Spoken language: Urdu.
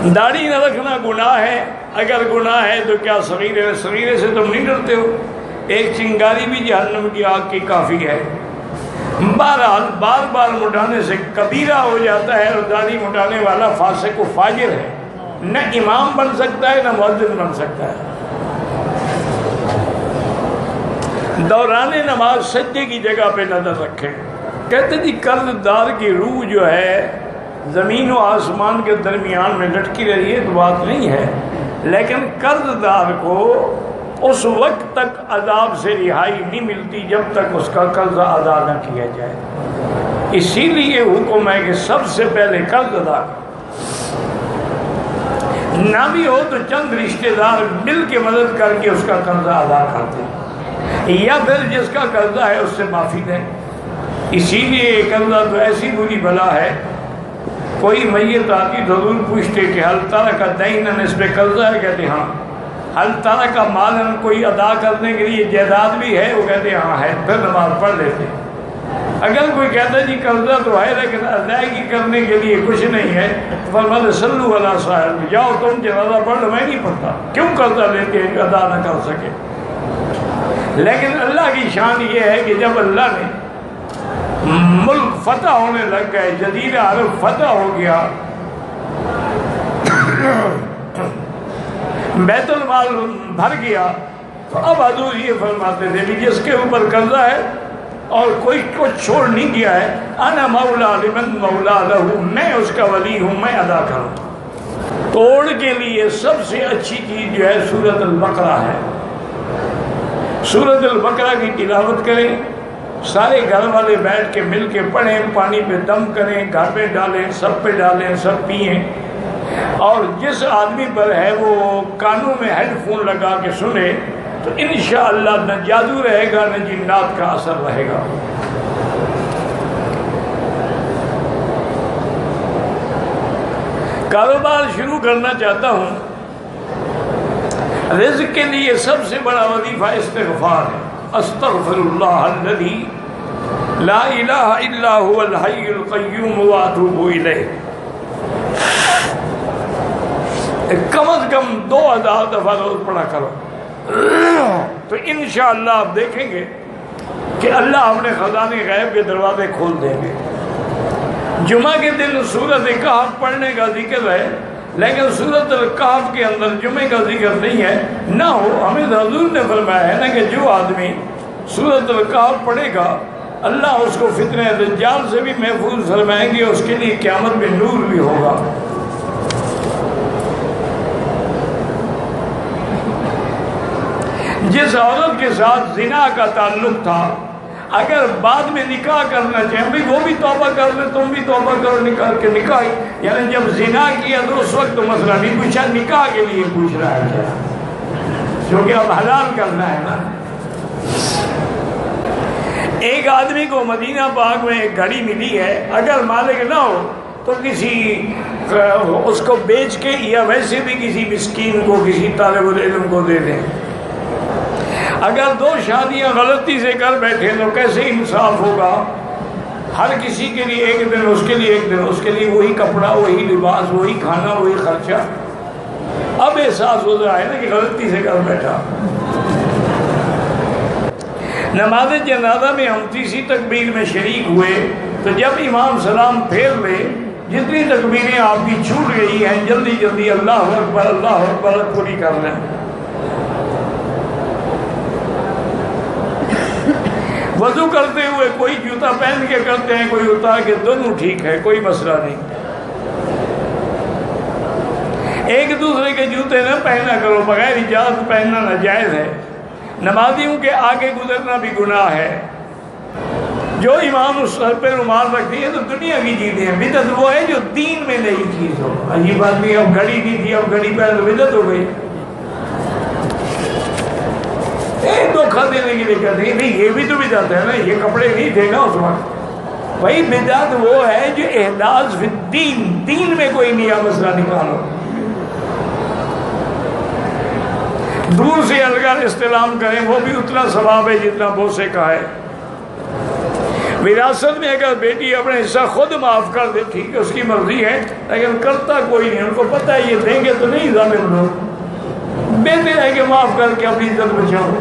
داڑھی نہ رکھنا گناہ ہے؟ اگر گناہ ہے تو کیا صغیرے سے تم نہیں ڈرتے ہو؟ ایک چنگاری بھی جہنم کی آگ کی کافی ہے۔ بہرحال بار بار مٹانے سے کبیرہ ہو جاتا ہے، اور داڑھی مٹانے والا فاسق و فاجر ہے، نہ امام بن سکتا ہے نہ مؤذن بن سکتا ہے۔ دوران نماز سجدے کی جگہ پہ نظر رکھیں۔ کہتے جی قرض دار کی روح جو ہے زمین و آسمان کے درمیان میں لٹکی رہی ہے تو بات نہیں ہے، لیکن قرض دار کو اس وقت تک عذاب سے رہائی نہیں ملتی جب تک اس کا قرض ادا نہ کیا جائے۔ اسی لیے حکم ہے کہ سب سے پہلے قرض ادا کرو، نہ بھی ہو تو چند رشتہ دار مل کے مدد کر کے اس کا قرضہ ادا کرتے ہیں، یا پھر جس کا قرضہ ہے اس سے معافی دیں۔ اسی لیے قرضہ تو ایسی بری بلا ہے، کوئی میت آتی تو حضور پوچھتے کہ حل ترک دینن، اس پہ قرضہ ہے؟ کہتے ہاں۔ حل ترک مالن، کوئی ادا کرنے کے لیے جائیداد بھی ہے؟ وہ کہتے ہاں ہے، پھر نماز پڑھ لیتے۔ اگر کوئی کہتا جی قرضہ تو ہے لیکن ادائیگی کرنے کے لیے کچھ نہیں ہے، فرماتے صلو علی صاحب، جاؤ تم جنازہ پڑھ لو، میں نہیں پڑھتا۔ کیوں قرضہ لیتے ہیں کہ ادا نہ کر سکے؟ لیکن اللہ کی شان یہ ہے کہ جب اللہ نے ملک فتح ہونے لگ گئے، جزیرہ عرب فتح ہو گیا، بیت المال بھر گیا، تو اب حضور یہ فرماتے تھے کہ جس کے اوپر قرضہ ہے اور کوئی کچھ چھوڑ نہیں گیا ہے، انا مولا لمن مولا لہو، میں اس کا ولی ہوں، میں ادا کروں۔ توڑ کے لیے سب سے اچھی چیز جو ہے سورۃ البقرہ ہے۔ سورۃ البقرہ کی تلاوت کریں، سارے گھر والے بیٹھ کے مل کے پڑھیں، پانی پہ دم کریں، گھر پہ ڈالیں، سب پہ ڈالیں، سب پئیں، اور جس آدمی پر ہے وہ کانوں میں ہیڈ فون لگا کے سنے تو انشاءاللہ نہ جادو رہے گا نہ جنات کا اثر رہے گا۔ کاروبار شروع کرنا چاہتا ہوں، رزق کے لیے سب سے بڑا وظیفہ استغفار ہے۔ استغفر اللہ الذی لا الہ الا هو الحی القیوم واتوب الیہ، کم از کم 2000 دفعہ روز پڑھا کرو، تو انشاءاللہ آپ دیکھیں گے کہ اللہ اپنے خزانے غیب کے دروازے کھول دیں گے۔ جمعہ کے دن سورۃ کہف پڑھنے کا ذکر ہے، لیکن سورۃ الکہف کے اندر جمعے کا ذکر نہیں ہے۔ نہ ہو، ہمیں حضور نے فرمایا ہے نا کہ جو آدمی سورۃ الکہف پڑھے گا اللہ اس کو فتنہ دجال سے بھی محفوظ فرمائیں گے، اس کے لیے قیامت میں نور بھی ہوگا۔ جس عورت کے ساتھ زنا کا تعلق تھا، اگر بعد میں نکاح کرنا چاہیں بھائی وہ بھی توبہ کر لے، تم بھی توبہ کرو، نکاح کے نکاح، یعنی جب زنا کیا تو اس وقت تو مسئلہ نہیں پوچھا، نکاح کے لیے پوچھ رہا ہے کیا، کیونکہ اب حلال کرنا ہے نا۔ ایک آدمی کو مدینہ پاک میں ایک گھڑی ملی ہے، اگر مالک نہ ہو تو کسی اس کو بیچ کے یا ویسے بھی کسی مسکین کو، کسی طالب العلم کو دے دیں۔ اگر 2 شادیاں غلطی سے کر بیٹھے تو کیسے انصاف ہوگا؟ ہر کسی کے لیے ایک دن، اس کے لیے ایک دن، اس کے لیے وہی کپڑا، وہی لباس، وہی کھانا، وہی خرچہ۔ اب احساس ہو رہا ہے نا کہ غلطی سے کر بیٹھا۔ نماز جنازہ میں ہم تیسری تکبیر میں شریک ہوئے تو جب امام سلام پھیر لے، جتنی تکبیریں آپ کی چھوٹ گئی ہیں جلدی جلدی اللہ اکبر پوری کر لیں۔ وضو کرتے ہوئے کوئی جوتا پہن کے کرتے ہیں، کوئی اتار کے، دونوں ٹھیک ہے، کوئی مسئلہ نہیں۔ ایک دوسرے کے جوتے نہ پہنا کرو، بغیر اجازت پہننا ناجائز ہے۔ نمازیوں کے آگے گزرنا بھی گناہ ہے۔ جو امام اس سر پہ رومال رکھتی ہے تو دنیا کی چیزیں ہیں، بدعت وہ ہے جو دین میں نئی چیز ہو۔ عجیب بات نہیں، اب گھڑی نہیں تھی، اب گھڑی پہ تو بدعت ہو گئی۔ دھوکھا دینے کے لیے کہتے ہیں نہیں یہ بھی تو بدعت ہے نا، یہ کپڑے نہیں تھے نا اس وقت۔ بھائی بدعت وہ ہے جو احداث فی الدین، دین میں کوئی نیا مسئلہ نکالو۔ دور سے الگر استلام کریں، وہ بھی اتنا ثواب ہے جتنا بوسے کا ہے۔ وراثت میں اگر بیٹی اپنا حصہ خود معاف کر دے ٹھیک ہے، اس کی مرضی ہے، لیکن کرتا کوئی نہیں، ان کو پتہ ہے یہ دیں گے تو نہیں ضامن لوگ، بہتر ہے کہ معاف کر کے اپنی عزت بچاؤ۔